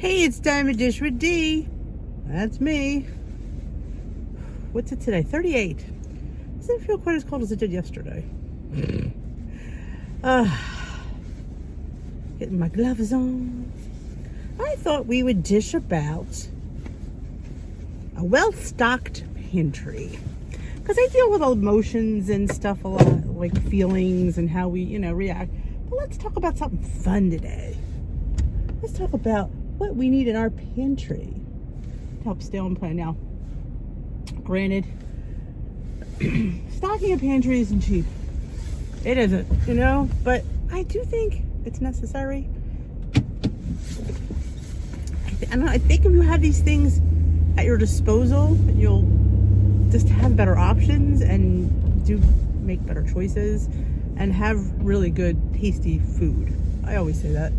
Hey, it's Time to Dish with D. That's me. What's it today? 38. Doesn't feel quite as cold as it did yesterday. Getting my gloves on. I thought we would dish about a well-stocked pantry. Because I deal with emotions and stuff a lot, like feelings and how we, react. But let's talk about something fun today. Let's talk about what we need in our pantry to help stay on plan. Now, granted, stocking a pantry isn't cheap. It isn't, but I do think it's necessary. I think if you have these things at your disposal, you'll just have better options and do make better choices and have really good, tasty food. I always say that.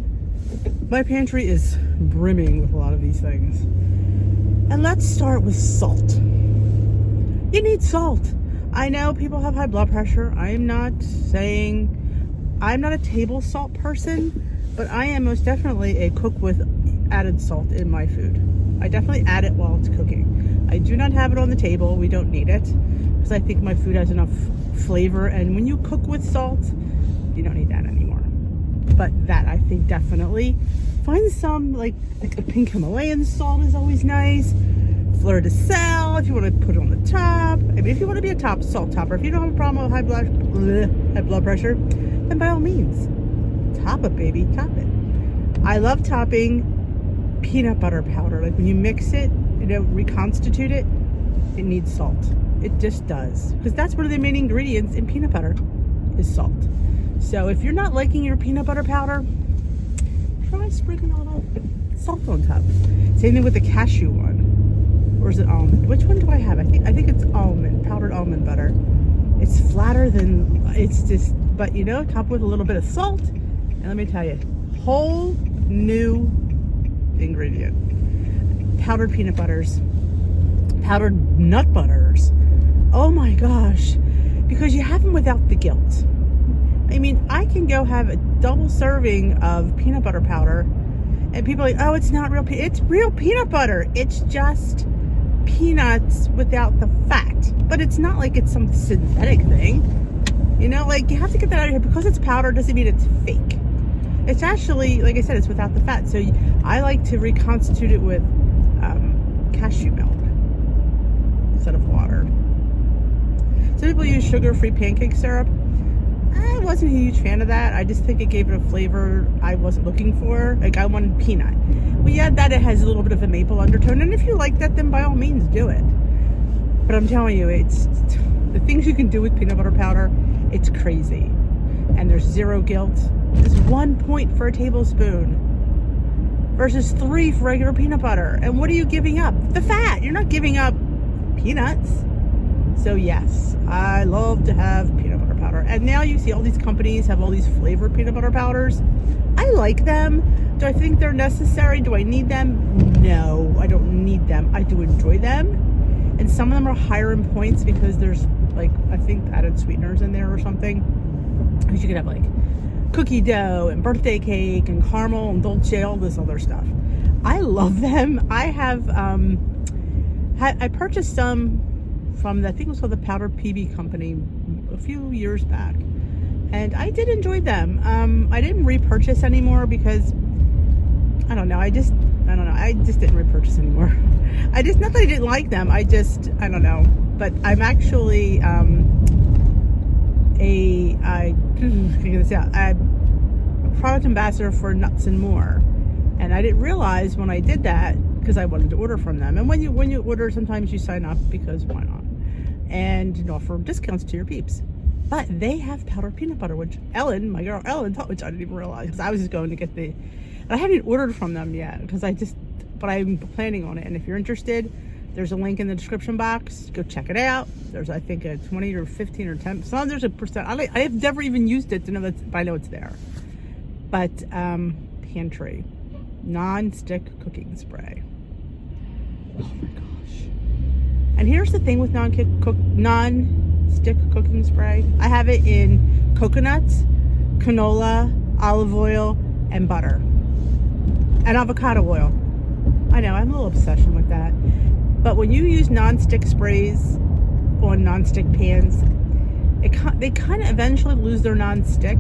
My pantry is brimming with a lot of these things. And let's start with salt. You need salt. I know people have high blood pressure. I'm not a table salt person, but I am most definitely a cook with added salt in my food. I definitely add it while it's cooking. I do not have it on the table. We don't need it because I think my food has enough flavor. And when you cook with salt, you don't need that anymore. But that I think definitely. Find some like a pink Himalayan salt is always nice. Fleur de sel if you want to put it on the top. I mean, if you want to be a top salt topper, if you don't have a problem with high blood pressure, then by all means, top it, baby, top it. I love topping peanut butter powder. Like when you mix it, reconstitute it, it needs salt. It just does. Because that's one of the main ingredients in peanut butter is salt. So if you're not liking your peanut butter powder, try sprinkling a little salt on top. Same thing with the cashew one. Or is it almond? Which one do I have? I think it's almond, powdered almond butter. It's flatter than, it's just, but top with a little bit of salt. And let me tell you, whole new ingredient. Powdered peanut butters, powdered nut butters. Oh my gosh. Because you have them without the guilt. I mean, I can go have a double serving of peanut butter powder and people are like, oh, it's not real. It's real peanut butter. It's just peanuts without the fat. But it's not like it's some synthetic thing. You have to get that out of here. Because it's powder doesn't mean it's fake. It's actually, like I said, it's without the fat. So I like to reconstitute it with cashew milk instead of water. Some people use sugar-free pancake syrup. I wasn't a huge fan of that. I just think it gave it a flavor I wasn't looking for. Like I wanted peanut. We add that, it has a little bit of a maple undertone. And if you like that, then by all means do it. But I'm telling you, it's the things you can do with peanut butter powder, it's crazy. And there's zero guilt. There's 1 point for a tablespoon versus 3 for regular peanut butter. And what are you giving up? The fat. You're not giving up peanuts. So yes, I love to have peanut butter powder. And now you see all these companies have all these flavored peanut butter powders. I like them. Do I think they're necessary? Do I need them? No, I don't need them. I do enjoy them. And some of them are higher in points because there's I think added sweeteners in there or something. Because you could have cookie dough and birthday cake and caramel and dolce, all this other stuff. I love them. I have, I purchased some from I think it was called the Powder PB company a few years back, and I did enjoy them. I didn't repurchase anymore because I don't know. I just didn't repurchase anymore. Not that I didn't like them. I don't know. But I'm actually a product ambassador for Nuts and More, and I didn't realize when I did that because I wanted to order from them. And when you order, sometimes you sign up because why not? And offer discounts to your peeps. But they have powdered peanut butter, which my girl Ellen taught, which I didn't even realize because I was just going to get and I haven't ordered from them yet because but I'm planning on it. And if you're interested, there's a link in the description box. Go check it out. There's I think a 20 or 15 or 10. Sometimes there's a percent. I have never even used it to know that, but I know it's there. But Pantry non-stick cooking spray. Oh my gosh. And here's the thing with non-stick cooking spray. I have it in coconuts, canola, olive oil, and butter. And avocado oil. I know, I'm a little obsession with that. But when you use non-stick sprays on non-stick pans, they kind of eventually lose their non-stick.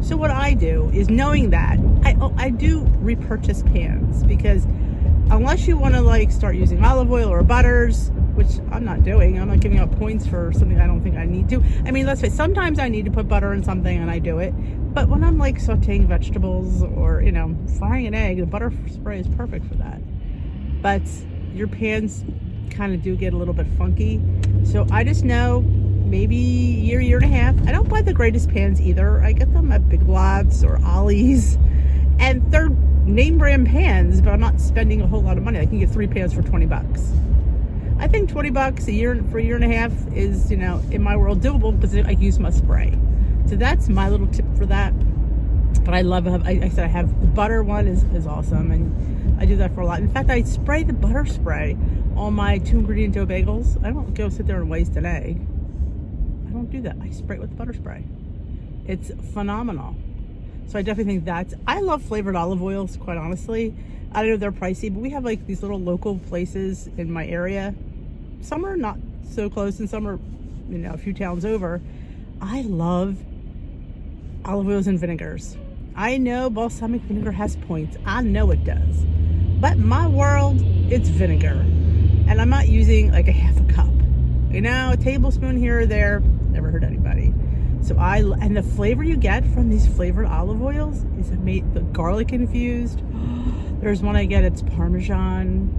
So what I do is, knowing that, I do repurchase pans, because unless you want to like start using olive oil or butters, which I'm not doing, I'm not giving out points for something I don't think I need to. I mean, let's face it, sometimes I need to put butter in something and I do it. But when I'm like sauteing vegetables or, you know, frying an egg, the butter spray is perfect for that. But your pans kind of do get a little bit funky. So I just know, maybe year and a half. I don't buy the greatest pans either. I get them at Big Lots or Ollie's, and they're name brand pans, but I'm not spending a whole lot of money. I can get 3 pans for $20. I think $20 a year for a year and a half is, you know, in my world doable, because I use my spray. So that's my little tip for that. But I love, I said I have the butter one is awesome, and I do that for a lot. In fact, I spray the butter spray on my 2-ingredient dough bagels. I don't go sit there and waste an egg. I don't do that. I spray it with butter spray. It's phenomenal. So I definitely think I love flavored olive oils, quite honestly. I know they're pricey, but we have like these little local places in my area. Some are not so close and some are, you know, a few towns over. I love olive oils and vinegars. I know balsamic vinegar has points. I know it does. But in my world, it's vinegar. And I'm not using like a half a cup. You know, a tablespoon here or there, never hurt anybody. So and the flavor you get from these flavored olive oils is the garlic infused. There's one I get, it's Parmesan.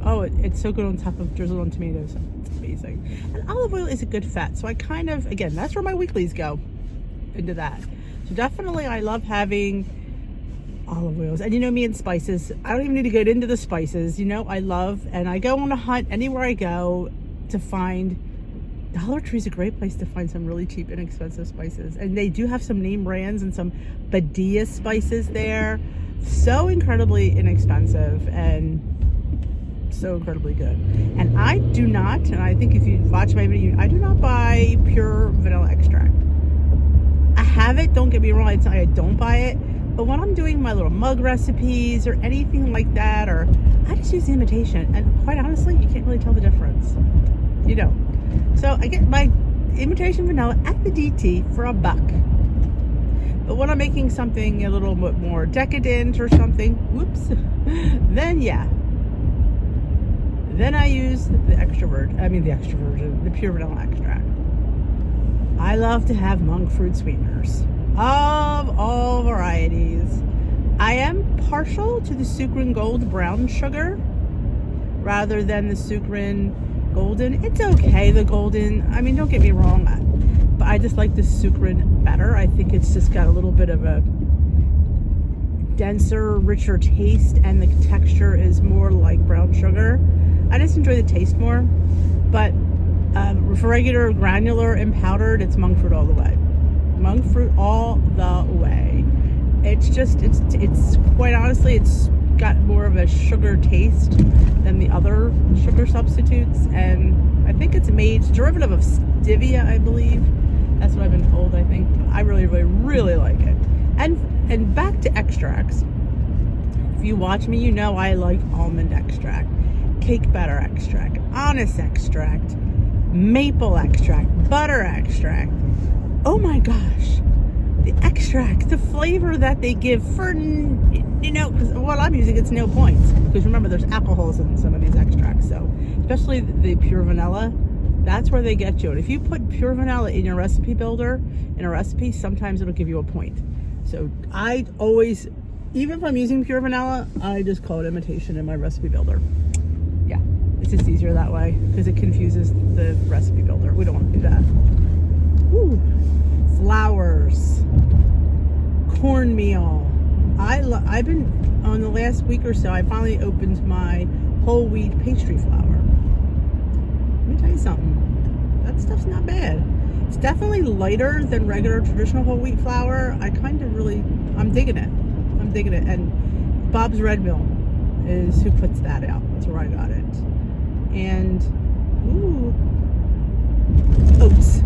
Oh, it's so good on top of drizzled on tomatoes. It's amazing. And olive oil is a good fat. So I kind of, again, that's where my weeklies go, into that. So definitely I love having olive oils. And you know me and spices. I don't even need to get into the spices. You know, I love, and I go on a hunt anywhere I go to find. Dollar Tree is a great place to find some really cheap, inexpensive spices. And they do have some name brands and some Badia spices there. So incredibly inexpensive and so incredibly good. And I do not, and I think if you watch my video, I do not buy pure vanilla extract. I have it, don't get me wrong, it's not I don't buy it. But when I'm doing my little mug recipes or anything like that, or I just use the imitation. And quite honestly, you can't really tell the difference. You don't. So I get my imitation vanilla at the DT for $1. But when I'm making something a little bit more decadent or something, whoops, then yeah. Then I use the pure vanilla extract. I love to have monk fruit sweeteners of all varieties. I am partial to the Sucrin Gold brown sugar rather than the Sucrin Golden. It's okay, the Golden. I mean, don't get me wrong, but I just like the Sucrin better. I think it's just got a little bit of a denser, richer taste, and the texture is more like brown sugar. I just enjoy the taste more. But for regular, granular, and powdered, it's monk fruit all the way. Monk fruit all the way. It's just, it's quite honestly, it's got more of a sugar taste than the other sugar substitutes, and I think it's derivative of stevia, I believe. That's what I've been told. I think I really like it. And back to extracts. If you watch me, you know I like almond extract, cake batter extract, anise extract, maple extract, butter extract. Oh my gosh, the extract, the flavor that they give for, you know, because what I'm using, it's no points. Because remember, there's alcohols in some of these extracts. So, especially the pure vanilla, that's where they get you. And if you put pure vanilla in your recipe builder, in a recipe, sometimes it'll give you a point. So, I always, even if I'm using pure vanilla, I just call it imitation in my recipe builder. Yeah, it's just easier that way because it confuses the recipe builder. We don't want to do that. Ooh, flours, cornmeal. I've been, on the last week or so, I finally opened my whole wheat pastry flour. Let me tell you something. That stuff's not bad. It's definitely lighter than regular traditional whole wheat flour. I'm digging it. And Bob's Red Mill is who puts that out. That's where I got it. And, oats.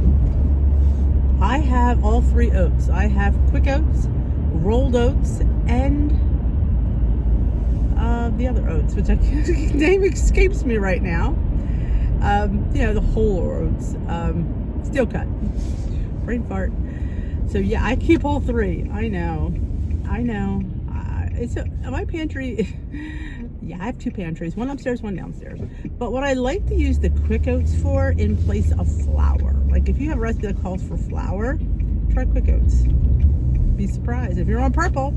I have all 3 oats. I have quick oats, rolled oats, and the other oats, which name escapes me right now. The whole oats, steel cut, brain fart. So yeah, I keep all three. I know. It's my pantry. Yeah, I have two pantries, one upstairs, one downstairs. But what I like to use the quick oats for in place of flour, like if you have a recipe that calls for flour, try quick oats. Be surprised if you're on purple.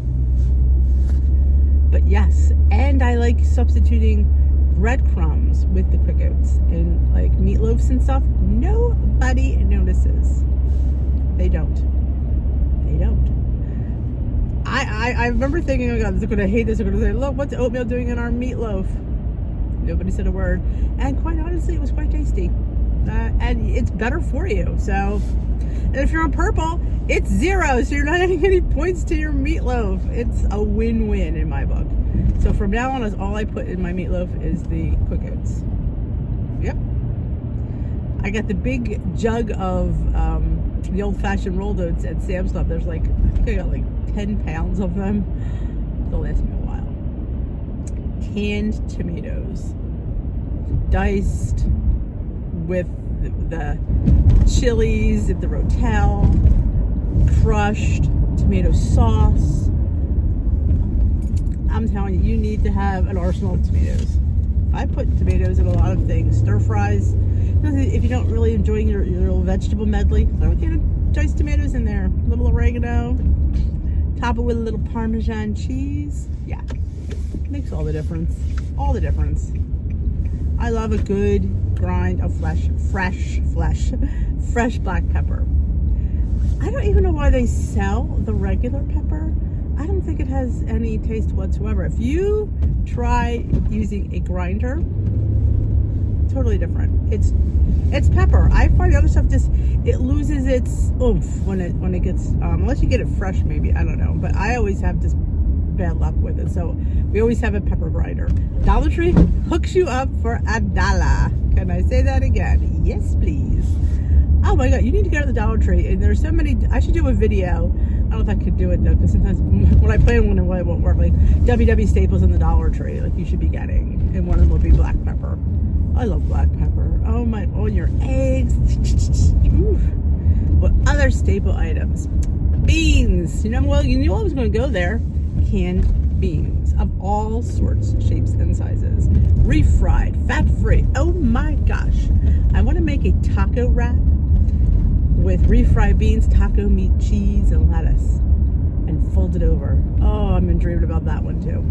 But yes, and I like substituting breadcrumbs with the quick oats in like meatloafs and stuff. Nobody notices. They don't. I remember thinking, oh God, they're going to hate this. They're going to say, look, what's oatmeal doing in our meatloaf? Nobody said a word. And quite honestly, it was quite tasty. And it's better for you. So, and if you're on purple, it's 0. So you're not adding any points to your meatloaf. It's a win-win in my book. So from now on, all I put in my meatloaf is the quick oats. Yep. I got the big jug of the old-fashioned rolled oats at Sam's Club. There's like, I think I got like 10 pounds of them. They'll last me a while. Canned tomatoes, diced with the chilies at the Rotel, crushed tomato sauce. I'm telling you, you need to have an arsenal of tomatoes. I put tomatoes in a lot of things. Stir fries. If you don't really enjoy your little vegetable medley, throw a can of diced tomatoes in there. A little oregano. Top it with a little Parmesan cheese. Yeah. Makes all the difference. All the difference. I love a good grind of fresh black pepper. I don't even know why they sell the regular pepper. I don't think it has any taste whatsoever. If you try using a grinder, totally different. It's pepper. I find the other stuff it loses its oomph when it gets unless you get it fresh, maybe, I don't know. But I always have just bad luck with it. So we always have a pepper grinder. Dollar Tree hooks you up for $1. Can I say that again? Yes, please. Oh my God, you need to go to the Dollar Tree. And there's so many. I should do a video. I don't know if I could do it though, because sometimes when I plan one, it won't work. Like WW staples in the Dollar Tree, like you should be getting, and one of them will be black pepper. I love black pepper. Oh my, on your eggs. Ooh. What other staple items? Beans. You know I was going to go there. Canned beans of all sorts, shapes, and sizes. Refried, fat-free. Oh my gosh. I want to make a taco wrap with refried beans, taco meat, cheese, and lettuce, and fold it over. Oh, I've been dreaming about that one too.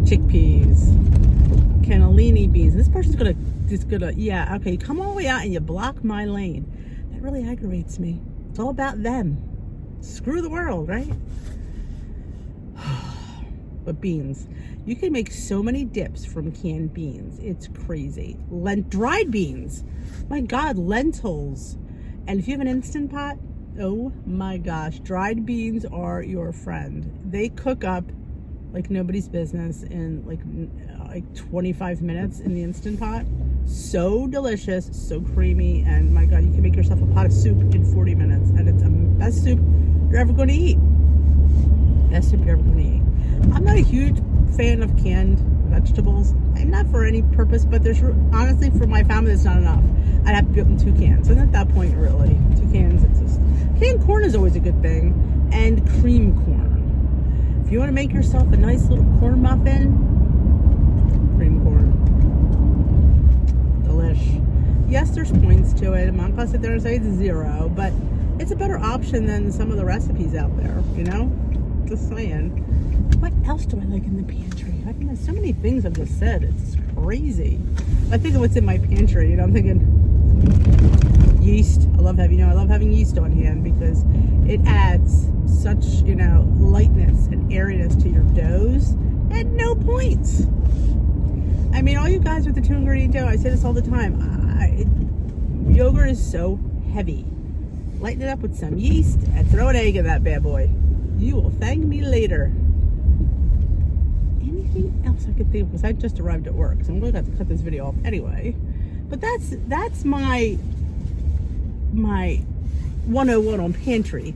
Chickpeas, cannellini beans. This person's gonna, yeah, okay, come all the way out and you block my lane. That really aggravates me. It's all about them. Screw the world, right? But beans, you can make so many dips from canned beans. It's crazy. Dried beans, my God, lentils. And if you have an Instant Pot, oh my gosh, dried beans are your friend. They cook up like nobody's business in like 25 minutes in the Instant Pot. So delicious, so creamy, and my God, you can make yourself a pot of soup in 40 minutes, and it's the best soup you're ever going to eat. Best soup you're ever going to eat. I'm not a huge fan of canned vegetables. I'm not for any purpose, but there's honestly, for my family, that's not enough. I'd have to be up in 2 cans. And at that point, really, 2 cans, it's just... Canned corn is always a good thing. And cream corn. If you want to make yourself a nice little corn muffin, cream corn. Delish. Yes, there's points to it. I'm not going to sit there and say it's 0, but it's a better option than some of the recipes out there, you know? Just saying. What else do I like in the pantry? I mean, there's so many things I've just said. It's crazy. I think of what's in my pantry. You know, I'm thinking yeast. I love having yeast on hand because it adds such, lightness and airiness to your doughs at no points. I mean, all you guys with the 2-ingredient dough, I say this all the time. Yogurt is so heavy. Lighten it up with some yeast and throw an egg in that bad boy. You will thank me later. Anything else I could think of? Because I just arrived at work, so I'm going to have to cut this video off anyway. But that's my 101 on pantry.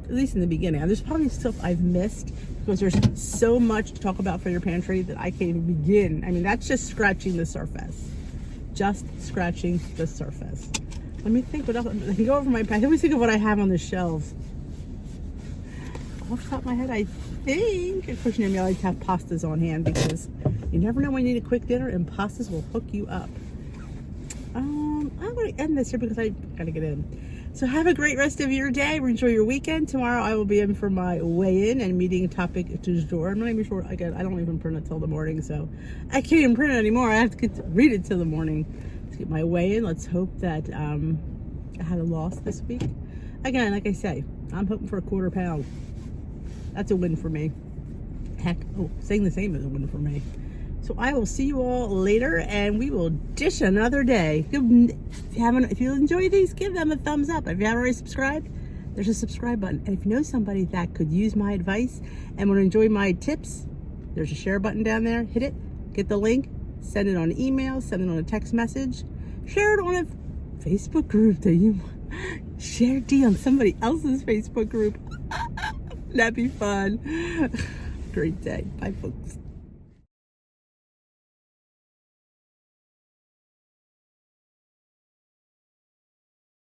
at least in the beginning. And there's probably stuff I've missed because there's so much to talk about for your pantry that I can't even begin. I mean, that's just scratching the surface. Just scratching the surface. Let me think what else. I can go over my, I can always think of what I have on the shelves. Off the top of my head, I think, of course, you know, I like to have pastas on hand because you never know when you need a quick dinner and pastas will hook you up. I'm going to end this here because I got to get in. So have a great rest of your day. Enjoy your weekend. Tomorrow I will be in for my weigh-in and meeting topic du jour. I'm not even sure. Again, I don't even print it till the morning, so I can't even print it anymore. I have to read it till the morning to get my weigh-in. Let's hope that I had a loss this week. Again, like I say, I'm hoping for a quarter pound. That's a win for me. Heck, oh, saying the same is a win for me. So I will see you all later, and we will dish another day. If you enjoy these, give them a thumbs up. If you haven't already subscribed, there's a subscribe button. And if you know somebody that could use my advice and want to enjoy my tips, there's a share button down there. Hit it, get the link, send it on email, send it on a text message, share it on a Facebook group that you share D on somebody else's Facebook group. That'd be fun. Great day. Bye, folks.